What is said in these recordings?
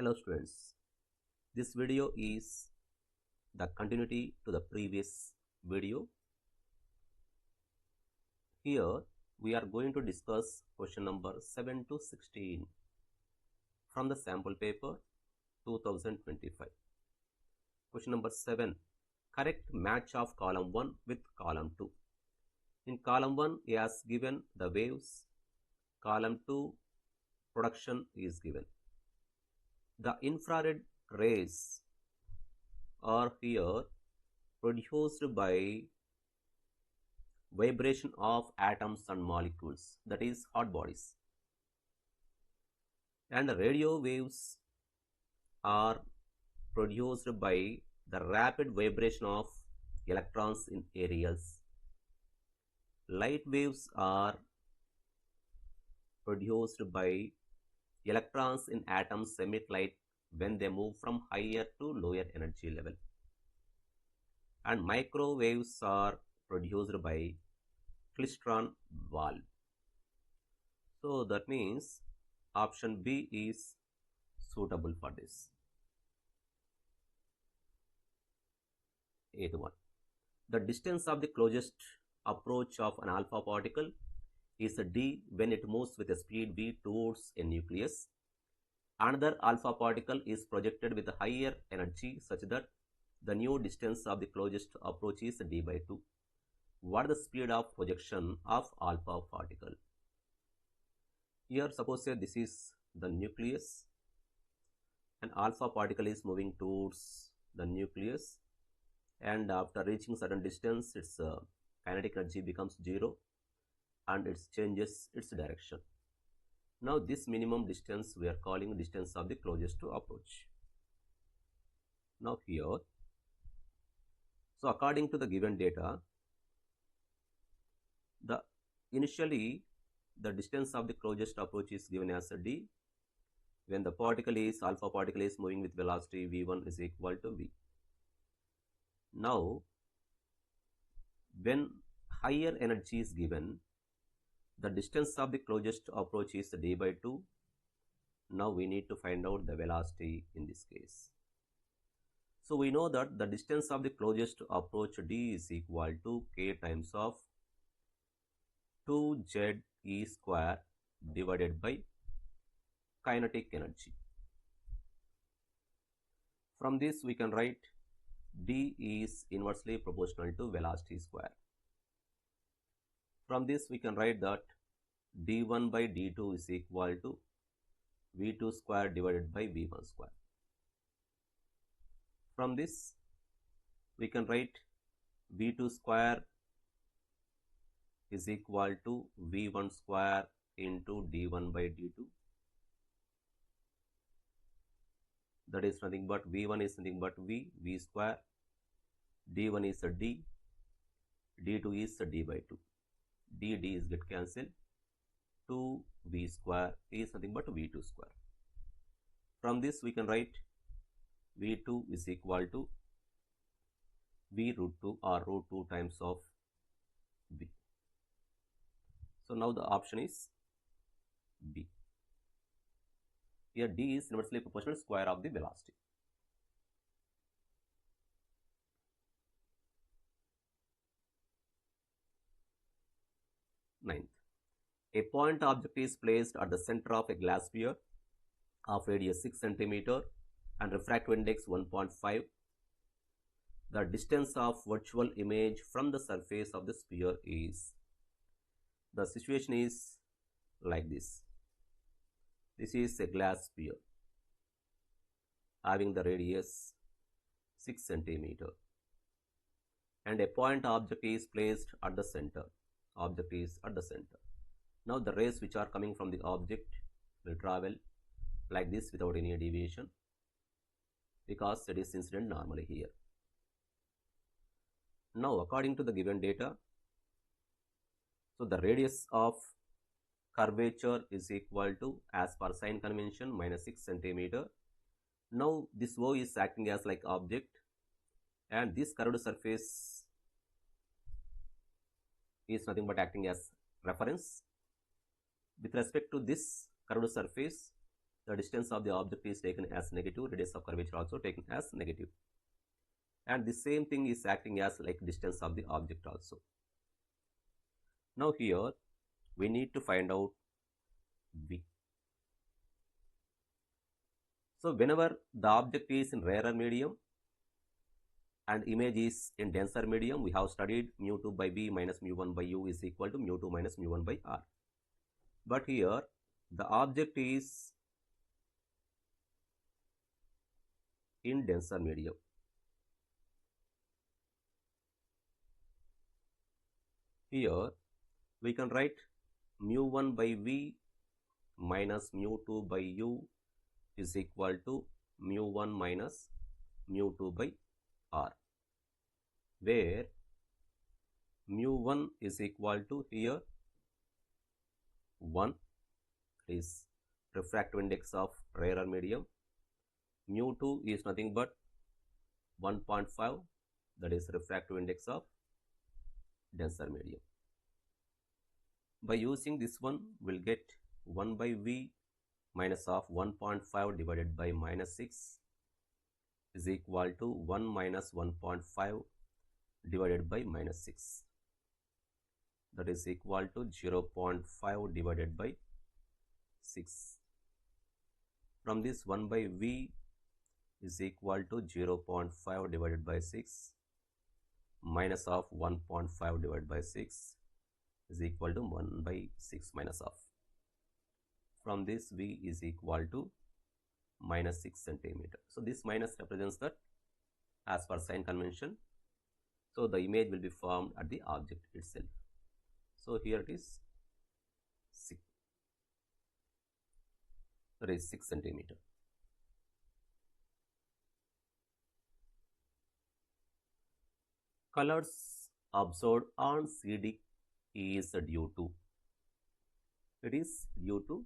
Hello students, this video is the continuity to the previous video. Here we are going to discuss question number 7 to 16 from the sample paper 2025. Question number 7, correct match of column 1 with column 2. In column 1 he has given the waves, column 2 production is given. The infrared rays are here produced by vibration of atoms and molecules, that is hot bodies, and the radio waves are produced by the rapid vibration of electrons in areas. Light waves are produced by electrons in atoms emit light when they move from higher to lower energy level, and microwaves are produced by klystron valve. So that means option B is suitable for this. 8th one. The distance of the closest approach of an alpha particle is d when it moves with a speed v towards a nucleus. Another alpha particle is projected with a higher energy such that the new distance of the closest approach is d by 2. What is the speed of projection of alpha particle? Here suppose say this is the nucleus and alpha particle is moving towards the nucleus, and after reaching certain distance its kinetic energy becomes 0 and it changes its direction. Now this minimum distance we are calling distance of the closest to approach. Now here, so according to the given data, initially the distance of the closest approach is given as a d when the alpha particle is moving with velocity v1 is equal to v. Now when higher energy is given, the distance of the closest approach is d by 2. Now we need to find out the velocity in this case. So we know that the distance of the closest approach d is equal to k times of 2ze square divided by kinetic energy. From this we can write d is inversely proportional to velocity square. From this we can write that d1 by d2 is equal to v2 square divided by v1 square. From this we can write v2 square is equal to v1 square into d1 by d2. That is nothing but v1 is nothing but v square, d1 is a d, d2 is a d by 2. D is get cancelled. 2v square is nothing but v2 square. From this we can write v2 is equal to v root 2 or root 2 times of v. So now the option is B. Here d is inversely proportional square of the velocity. Ninth, a point object is placed at the center of a glass sphere of radius 6 cm and refractive index 1.5. The distance of virtual image from the surface of the sphere is. The situation is like this. This is a glass sphere having the radius 6 cm and a point object is placed at the center. Object is at the center. Now the rays which are coming from the object will travel like this without any deviation because it is incident normally here. Now according to the given data, so the radius of curvature is equal to, as per sign convention, minus 6 cm. Now this O is acting as like object and this curved surface is nothing but acting as reference. With respect to this curved surface, the distance of the object is taken as negative, radius of curvature also taken as negative. And the same thing is acting as like distance of the object also. Now here we need to find out V. So whenever the object is in rarer medium and image is in denser medium, we have studied mu2 by V minus mu1 by U is equal to mu2 minus mu1 by R. But here the object is in denser medium. Here we can write mu1 by V minus mu2 by U is equal to mu1 minus mu2 by R, where mu1 is equal to here 1 is refractive index of rarer medium, mu2 is nothing but 1.5, that is refractive index of denser medium. By using this one, we'll get 1 by V minus of 1.5 divided by minus 6 is equal to 1 minus 1.5 divided by minus 6. That is equal to 0.5 divided by 6. From this 1 by V is equal to 0.5 divided by 6 minus of 1.5 divided by 6 is equal to 1 by 6 minus of. From this V is equal to minus 6 centimeter. So this minus represents that as per sign convention. So the image will be formed at the object itself. So here it is 6. That is 6 centimeter. Colors observed on CD is due to, it is due to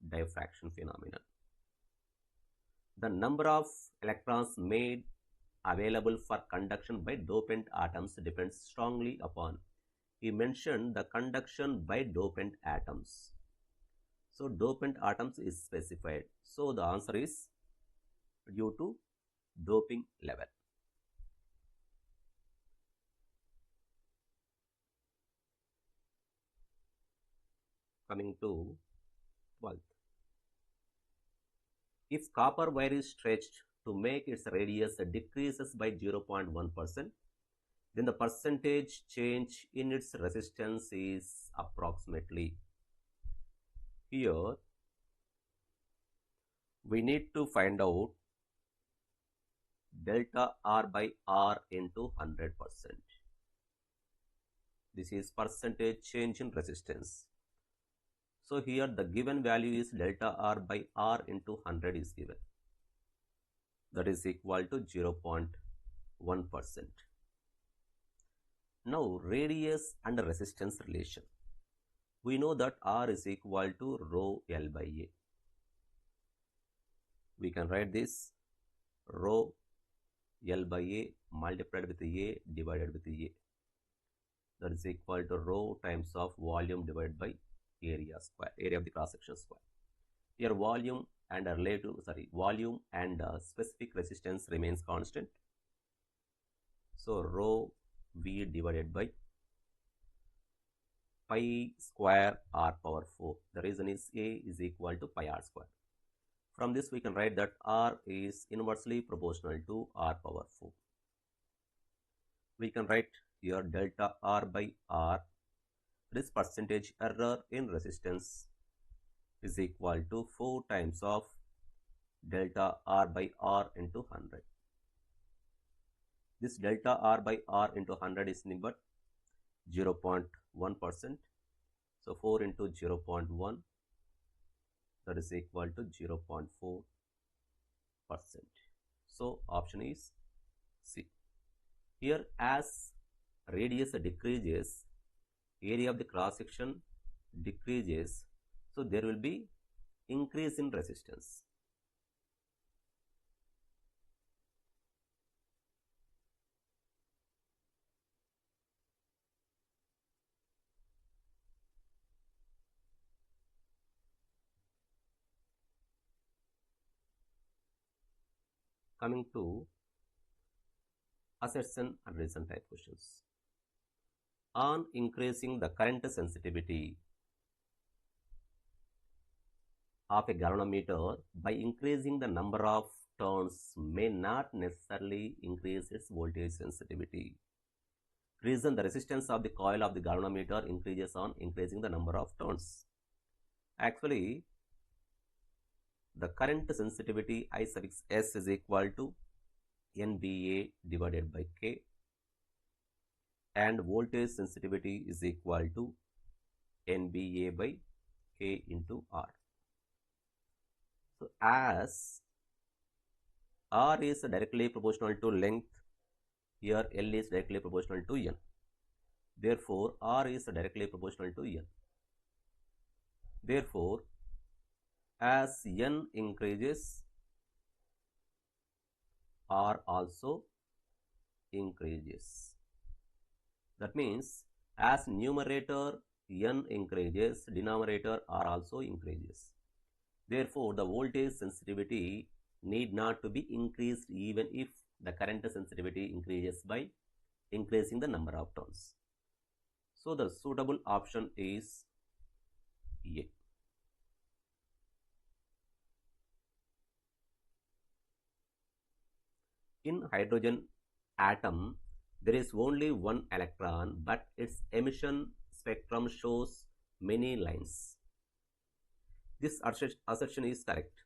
diffraction phenomenon. The number of electrons made available for conduction by dopant atoms depends strongly upon. He mentioned the conduction by dopant atoms. So dopant atoms is specified. So the answer is due to doping level. Coming to 12th. If copper wire is stretched to make its radius decreases by 0.1%, then the percentage change in its resistance is approximately. Here we need to find out delta R by R into 100%. This is percentage change in resistance. So here the given value is delta R by R into 100 is given. That is equal to 0.1%. Now radius and resistance relation. We know that R is equal to rho L by A. We can write this rho L by A multiplied with A divided with A. That is equal to rho times of volume divided by area square, area of the cross section square. Here volume and specific resistance remains constant. So rho V divided by pi square R power 4. The reason is A is equal to pi R square. From this we can write that R is inversely proportional to R power 4. We can write here delta R by R. This percentage error in resistance is equal to 4 times of delta R by R into 100. This delta R by R into 100 is nothing but 0.1%. So 4 into 0.1, that is equal to 0.4%. So option is C. Here as radius decreases, area of the cross section decreases, so there will be increase in resistance. coming to assertion and reason type questions. On increasing the current sensitivity of a galvanometer by increasing the number of turns may not necessarily increase its voltage sensitivity. Reason: the resistance of the coil of the galvanometer increases on increasing the number of turns. Actually, the current sensitivity I suffix S is equal to NBA divided by K, and voltage sensitivity is equal to NBA by K into R. So, as R is directly proportional to length, here L is directly proportional to N. Therefore, R is directly proportional to N. Therefore, as N increases, R also increases. That means, as numerator N increases, denominator R also increases. Therefore, the voltage sensitivity need not to be increased even if the current sensitivity increases by increasing the number of turns. So, the suitable option is A. In hydrogen atom, there is only one electron, but its emission spectrum shows many lines. This assertion is correct.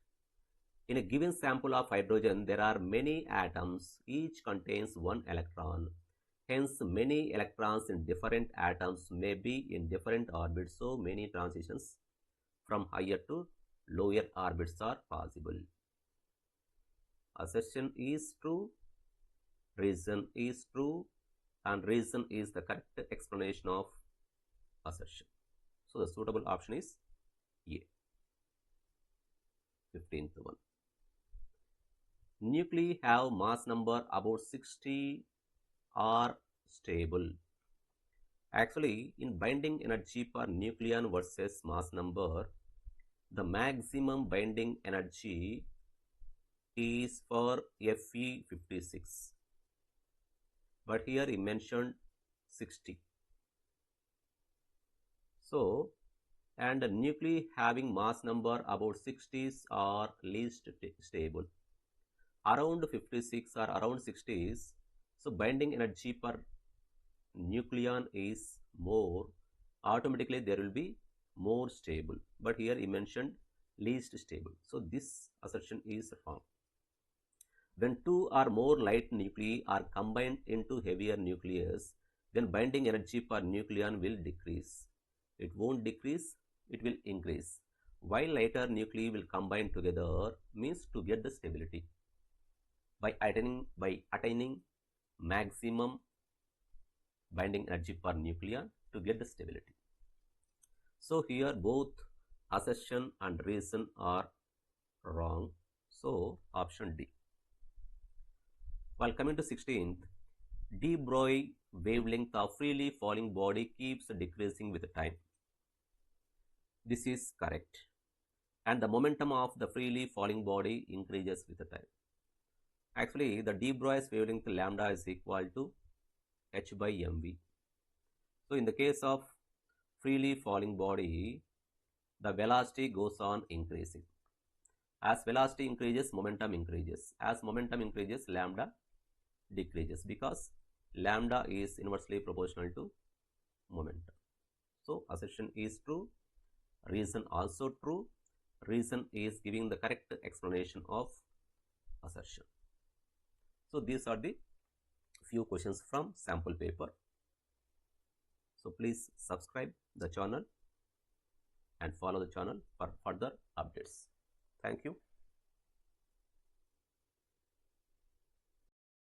In a given sample of hydrogen, there are many atoms, each contains one electron. Hence, many electrons in different atoms may be in different orbits, so many transitions from higher to lower orbits are possible. Assertion is true, reason is true, and reason is the correct explanation of assertion. So, the suitable option is A. 15th one. Nuclei have mass number about 60 are stable. Actually, in binding energy per nucleon versus mass number, the maximum binding energy is for Fe56. But here he mentioned 60. So, and the nuclei having mass number about 60s are least stable. Around 56 or around 60s, so binding energy per nucleon is more, automatically there will be more stable. But here he mentioned least stable. So, this assertion is wrong. When two or more light nuclei are combined into heavier nucleus, then binding energy per nucleon will decrease. It won't decrease, it will increase. While lighter nuclei will combine together, means to get the stability by attaining maximum binding energy per nucleon to get the stability. So here both assertion and reason are wrong. So option D. While coming to 16th, de Broglie wavelength of freely falling body keeps decreasing with time. This is correct. And the momentum of the freely falling body increases with the time. Actually, the de Broglie's wavelength lambda is equal to h by mv. So, in the case of freely falling body, the velocity goes on increasing. As velocity increases, momentum increases. As momentum increases, lambda decreases because lambda is inversely proportional to momentum. So, assertion is true, reason also true. Reason is giving the correct explanation of assertion. So, these are the few questions from sample paper. So, please subscribe the channel and follow the channel for further updates. Thank you.